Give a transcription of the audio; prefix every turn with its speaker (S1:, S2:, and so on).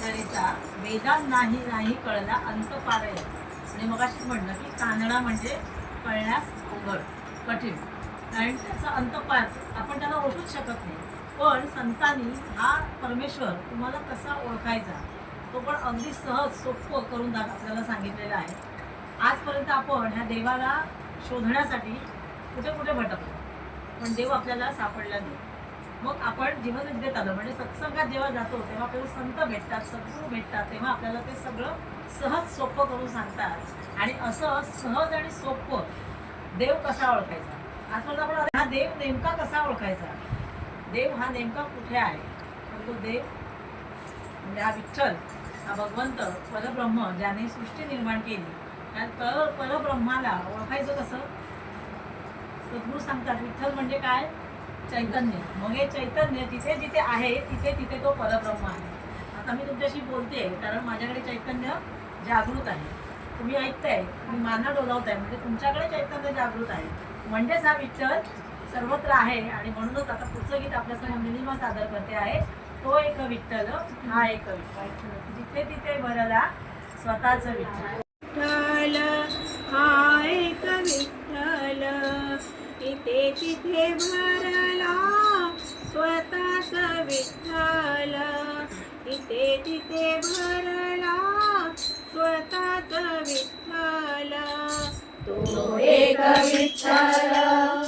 S1: पंढरीचा वेदांत नाही नाही कळला अंत पार याचा. आणि मग अशी म्हणलं की कानडा म्हणजे कळण्यास अवघड कठीण, कारण त्याचा अंत पार आपण त्याला ओळखूच शकत नाही. पण संतांनी हा परमेश्वर तुम्हाला कसा ओळखायचा तो पण अगदी सहज सोपं करून आपल्याला सांगितलेलं आहे. आजपर्यंत आपण ह्या देवाला शोधण्यासाठी कुठे कुठे भटकलो, पण देव आपल्याला सापडला नाही. मग आपण जीवनविद्येत आलो म्हणजे सत्संगात जेव्हा जातो तेव्हा आपल्याला संत भेटतात, सद्गुरू भेटतात, तेव्हा आपल्याला ते सगळं सहज सोपं करून सांगतात. आणि असं सहज आणि सोपं देव कसा ओळखायचा, आजपर्यंत आपण हा देव नेमका कसा ओळखायचा, देव हा नेमका कुठे आहे, तर तो देव म्हणजे हा विठ्ठल, हा भगवंत परब्रह्म ज्याने सृष्टी निर्माण केली, त्या परब्रह्माला ओळखायचं कसं. सद्गुरू सांगतात विठ्ठल म्हणजे काय, चैतन्य. मग हे चैतन्य जिथे जिथे आहे तिथे तिथे तो परब्रह्म आहे. आता मी तुमच्याशी बोलते कारण माझ्याकडे चैतन्य जागृत आहे, तुम्ही ऐकताय, तुम्ही माना डोलावताय, म्हणजे तुमच्याकडे चैतन्य जागृत आहे, म्हणजेच हा विठ्ठल सर्वत्र आहे. आणि म्हणूनच आता पुढचं गीत आपल्यासमोर निलिमा सादर करते आहे, तो एक विठ्ठल हा एक विठ्ठल, जिथे तिथे भरला स्वतःच विठ्ठल.
S2: विठ्ठल हा एक विठ्ठल, इथे तिथे भरला स्वतःच विठ्ठल, इथे तिथे भरला स्वतःच विठ्ठल.
S3: तो एक विठ्ठल